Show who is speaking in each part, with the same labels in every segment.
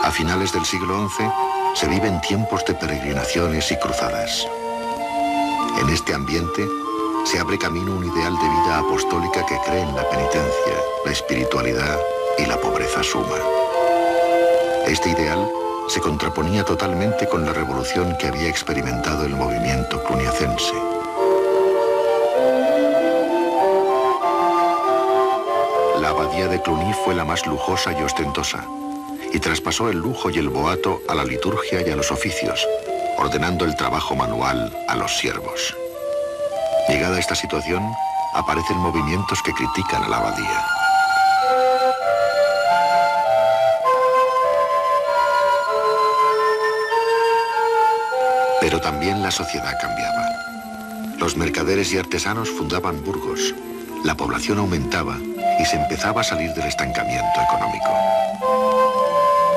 Speaker 1: A finales del siglo XI se viven tiempos de peregrinaciones y cruzadas. En este ambiente se abre camino un ideal de vida apostólica que cree en la penitencia, la espiritualidad y la pobreza suma. Este ideal se contraponía totalmente con la revolución que había experimentado el movimiento cluniacense. La abadía de Cluny fue la más lujosa y ostentosa, y traspasó el lujo y el boato a la liturgia y a los oficios, ordenando el trabajo manual a los siervos. Llegada esta situación, aparecen movimientos que critican a la abadía. Pero también la sociedad cambiaba. Los mercaderes y artesanos fundaban burgos, la población aumentaba y se empezaba a salir del estancamiento económico.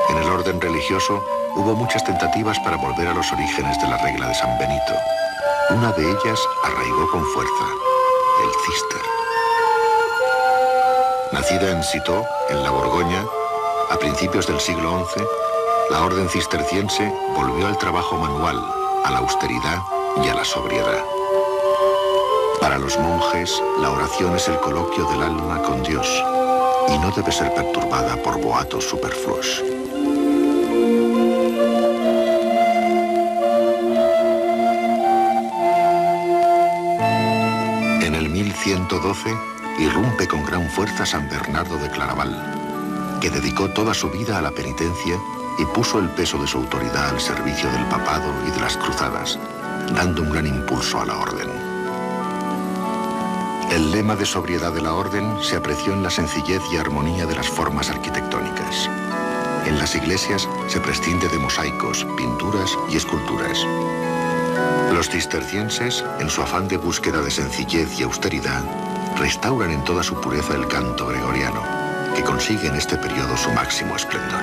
Speaker 1: En el orden religioso hubo muchas tentativas para volver a los orígenes de la regla de San Benito. Una de ellas arraigó con fuerza, el cister. Nacida en Citeaux, en la Borgoña, a principios del siglo XI, la orden cisterciense volvió al trabajo manual, a la austeridad y a la sobriedad. Para los monjes, la oración es el coloquio del alma con Dios y no debe ser perturbada por boatos superfluos. En el 1112 irrumpe con gran fuerza San Bernardo de Claraval, que dedicó toda su vida a la penitencia y puso el peso de su autoridad al servicio del papado y de las cruzadas, dando un gran impulso a la orden. El lema de sobriedad de la orden se apreció en la sencillez y armonía de las formas arquitectónicas. En las iglesias se prescinde de mosaicos, pinturas y esculturas. Los cistercienses, en su afán de búsqueda de sencillez y austeridad, restauran en toda su pureza el canto gregoriano, que consigue en este periodo su máximo esplendor.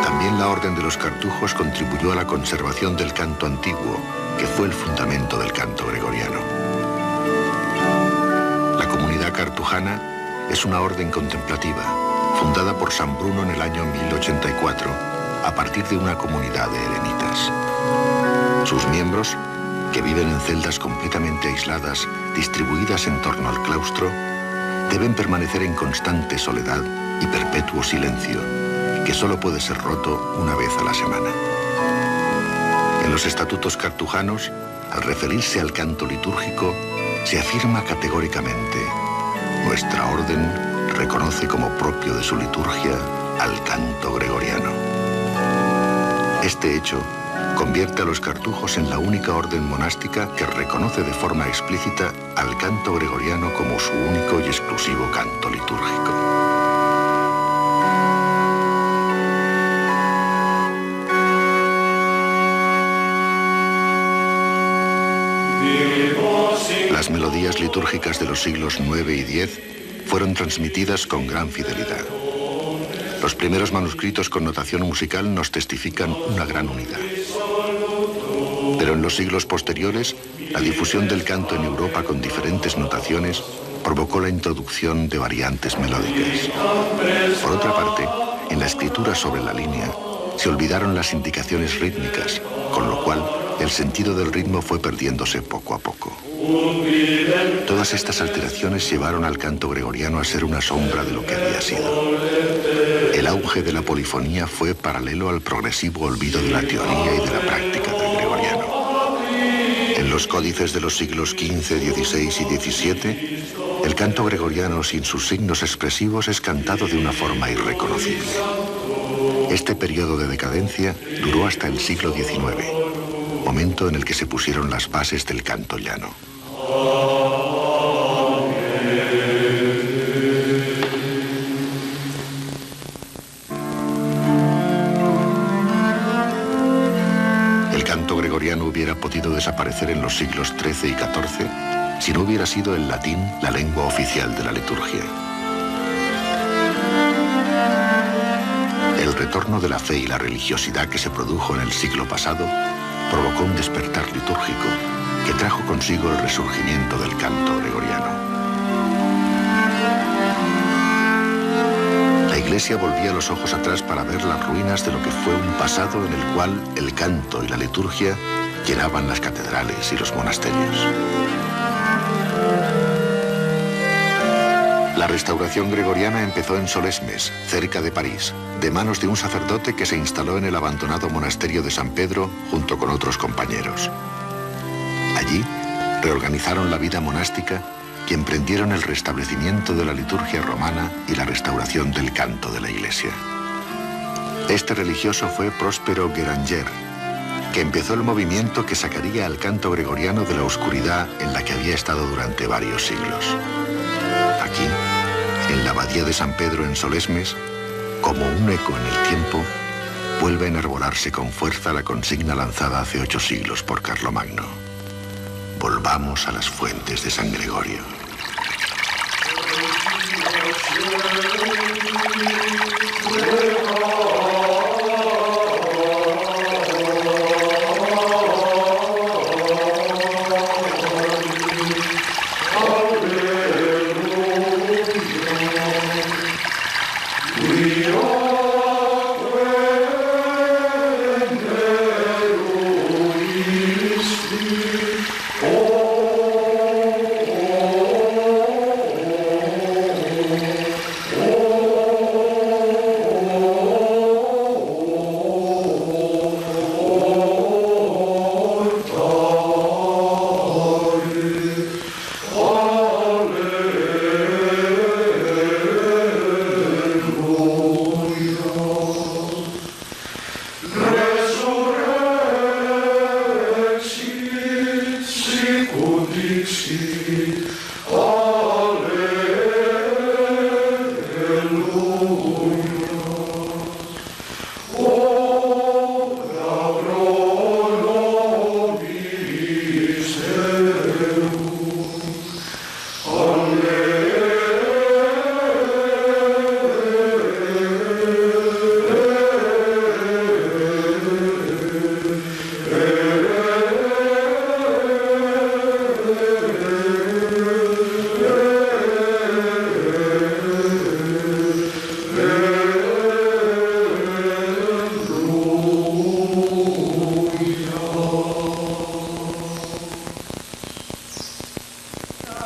Speaker 1: También la orden de los cartujos contribuyó a la conservación del canto antiguo, que fue el fundamento del canto gregoriano. La comunidad cartujana es una orden contemplativa, fundada por San Bruno en el año 1084, a partir de una comunidad de eremitas. Sus miembros, que viven en celdas completamente aisladas, distribuidas en torno al claustro, deben permanecer en constante soledad y perpetuo silencio, que solo puede ser roto una vez a la semana. En los estatutos cartujanos, al referirse al canto litúrgico, se afirma categóricamente: nuestra orden reconoce como propio de su liturgia al canto gregoriano. Este hecho convierte a los cartujos en la única orden monástica que reconoce de forma explícita al canto gregoriano como su único y exclusivo canto litúrgico. Las melodías litúrgicas de los siglos IX y X fueron transmitidas con gran fidelidad. Los primeros manuscritos con notación musical nos testifican una gran unidad. Pero en los siglos posteriores, la difusión del canto en Europa con diferentes notaciones provocó la introducción de variantes melódicas. Por otra parte, en la escritura sobre la línea se olvidaron las indicaciones rítmicas, con lo cual el sentido del ritmo fue perdiéndose poco a poco. Todas estas alteraciones llevaron al canto gregoriano a ser una sombra de lo que había sido. El auge de la polifonía fue paralelo al progresivo olvido de la teoría y de la práctica del gregoriano. En los códices de los siglos XV, XVI y XVII, el canto gregoriano sin sus signos expresivos es cantado de una forma irreconocible. Este periodo de decadencia duró hasta el siglo XIX, momento en el que se pusieron las bases del canto llano. El canto gregoriano hubiera podido desaparecer en los siglos XIII y XIV si no hubiera sido el latín la lengua oficial de la liturgia. El retorno de la fe y la religiosidad que se produjo en el siglo pasado provocó un despertar litúrgico que trajo consigo el resurgimiento del canto gregoriano. La Iglesia Iglesia volvía los ojos atrás para ver las ruinas de lo que fue un pasado en el cual el canto y la liturgia llenaban las catedrales y los monasterios. La restauración gregoriana empezó en Solesmes, cerca de París, de manos de un sacerdote que se instaló en el abandonado monasterio de San Pedro junto con otros compañeros. Allí reorganizaron la vida monástica y emprendieron el restablecimiento de la liturgia romana y la restauración del canto de la Iglesia. Este religioso fue Próspero Guéranger, que empezó el movimiento que sacaría al canto gregoriano de la oscuridad en la que había estado durante varios siglos. Aquí, en la abadía de San Pedro en Solesmes, como un eco en el tiempo, vuelve a enarbolarse con fuerza la consigna lanzada hace 8 siglos por Carlomagno: volvamos a las fuentes de San Gregorio.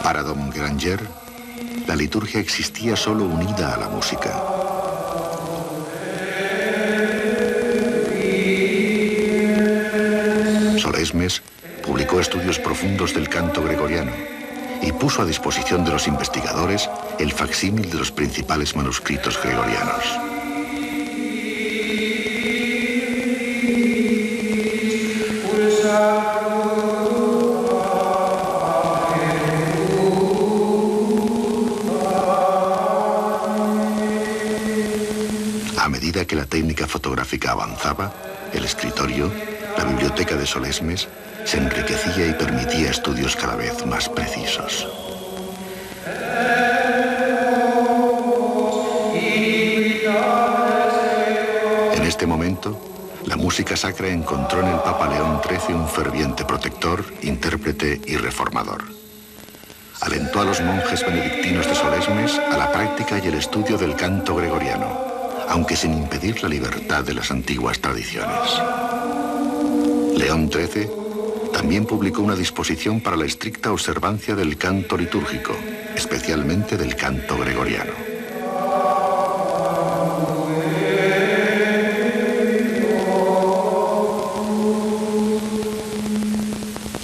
Speaker 1: Para don Guéranger, la liturgia existía solo unida a la música. Solesmes publicó estudios profundos del canto gregoriano y puso a disposición de los investigadores el facsímil de los principales manuscritos gregorianos. A medida que la técnica fotográfica avanzaba, el escritorio, la biblioteca de Solesmes, se enriquecía y permitía estudios cada vez más precisos. En este momento, la música sacra encontró en el Papa León XIII un ferviente protector, intérprete y reformador. Alentó a los monjes benedictinos de Solesmes a la práctica y el estudio del canto gregoriano, aunque sin impedir la libertad de las antiguas tradiciones. León XIII también publicó una disposición para la estricta observancia del canto litúrgico, especialmente del canto gregoriano.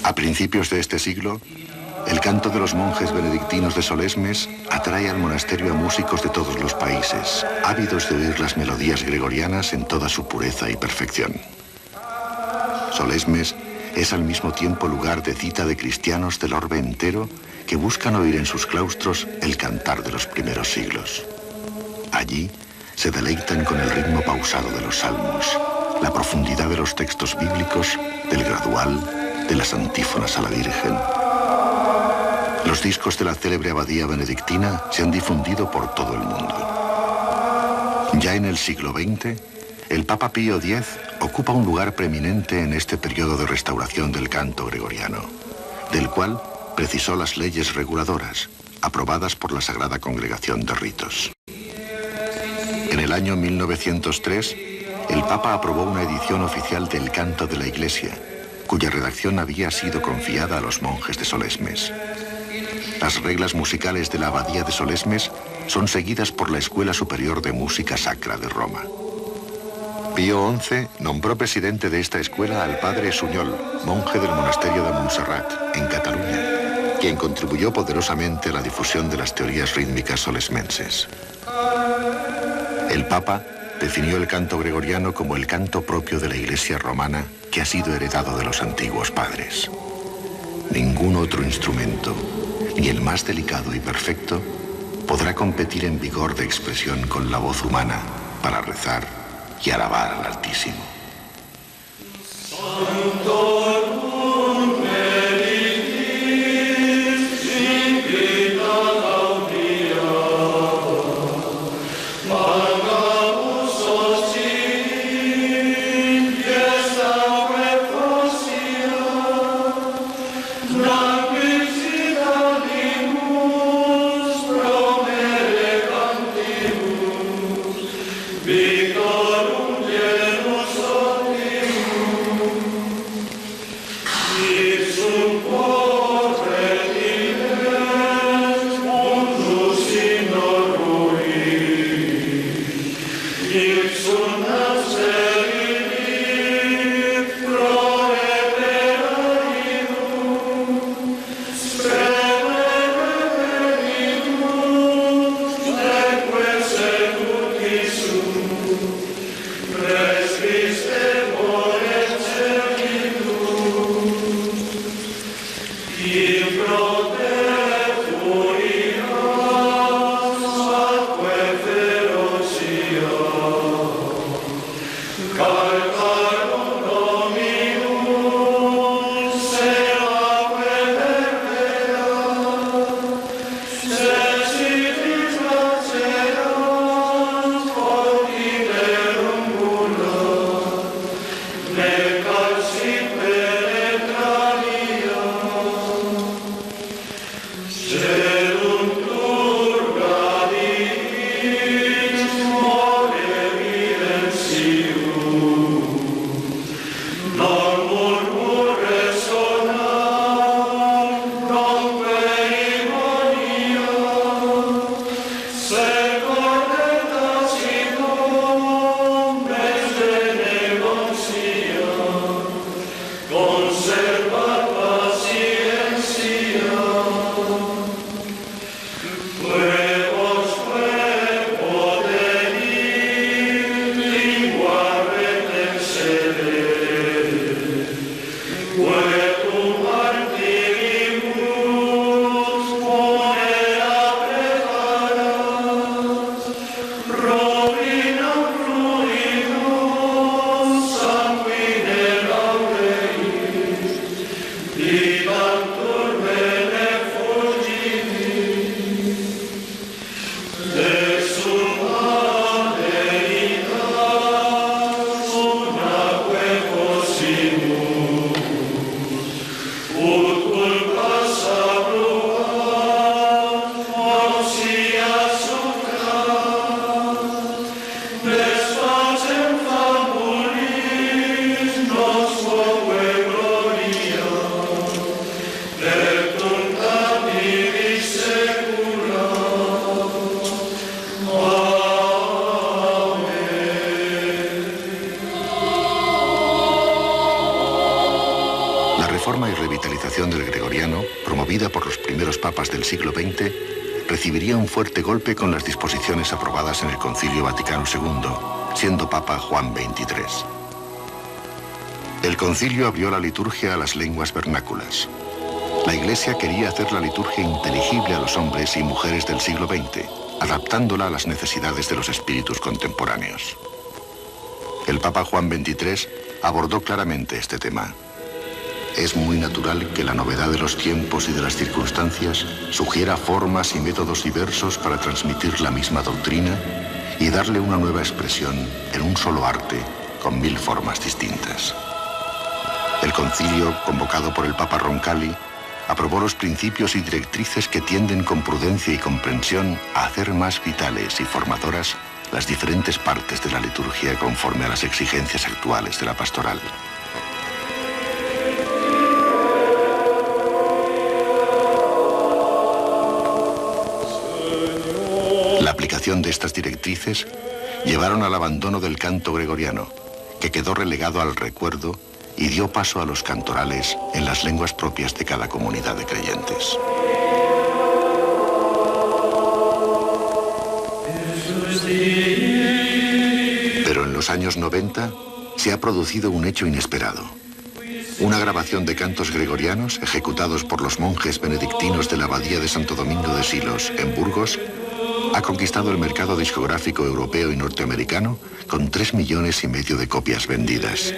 Speaker 1: A principios de este siglo, el canto de los monjes benedictinos de Solesmes atrae al monasterio a músicos de todos los países, ávidos de oír las melodías gregorianas en toda su pureza y perfección. Solesmes es al mismo tiempo lugar de cita de cristianos del orbe entero que buscan oír en sus claustros el cantar de los primeros siglos. Allí se deleitan con el ritmo pausado de los salmos, la profundidad de los textos bíblicos, del gradual, de las antífonas a la Virgen. Los discos de la célebre abadía benedictina se han difundido por todo el mundo. Ya en el siglo XX, el Papa Pío X ocupa un lugar preeminente en este periodo de restauración del canto gregoriano, del cual precisó las leyes reguladoras, aprobadas por la Sagrada Congregación de Ritos. En el año 1903, el Papa aprobó una edición oficial del Canto de la Iglesia, cuya redacción había sido confiada a los monjes de Solesmes. Las reglas musicales de la Abadía de Solesmes son seguidas por la Escuela Superior de Música Sacra de Roma. Pío XI nombró presidente de esta escuela al padre Suñol, monje del monasterio de Montserrat, en Cataluña, quien contribuyó poderosamente a la difusión de las teorías rítmicas solesmenses. El Papa definió el canto gregoriano como el canto propio de la Iglesia romana que ha sido heredado de los antiguos padres. Ningún otro instrumento, ni el más delicado y perfecto, podrá competir en vigor de expresión con la voz humana para rezar y alabar al Altísimo. Del gregoriano, promovida por los primeros papas del siglo XX, recibiría un fuerte golpe con las disposiciones aprobadas en el Concilio Vaticano II, siendo Papa Juan XXIII. El concilio abrió la liturgia a las lenguas vernáculas. La Iglesia quería hacer la liturgia inteligible a los hombres y mujeres del siglo XX, adaptándola a las necesidades de los espíritus contemporáneos. El Papa Juan XXIII abordó claramente este tema. Es muy natural que la novedad de los tiempos y de las circunstancias sugiera formas y métodos diversos para transmitir la misma doctrina y darle una nueva expresión en un solo arte con 1000 formas distintas. El concilio, convocado por el Papa Roncalli, aprobó los principios y directrices que tienden con prudencia y comprensión a hacer más vitales y formadoras las diferentes partes de la liturgia conforme a las exigencias actuales de la pastoral. La aplicación de estas directrices llevaron al abandono del canto gregoriano, que quedó relegado al recuerdo y dio paso a los cantorales en las lenguas propias de cada comunidad de creyentes. Pero en los años 90 se ha producido un hecho inesperado. Una grabación de cantos gregorianos ejecutados por los monjes benedictinos de la Abadía de Santo Domingo de Silos, en Burgos, ha conquistado el mercado discográfico europeo y norteamericano con 3,5 millones de copias vendidas.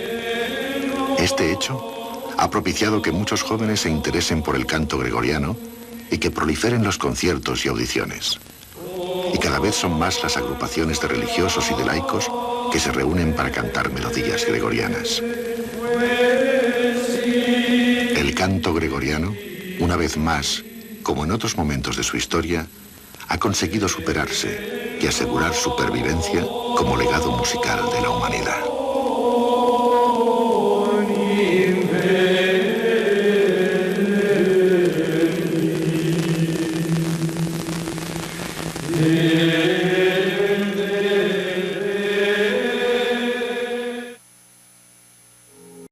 Speaker 1: Este hecho ha propiciado que muchos jóvenes se interesen por el canto gregoriano y que proliferen los conciertos y audiciones. Y cada vez son más las agrupaciones de religiosos y de laicos que se reúnen para cantar melodías gregorianas. El canto gregoriano, una vez más, como en otros momentos de su historia, ha conseguido superarse y asegurar su pervivencia como legado musical de la humanidad.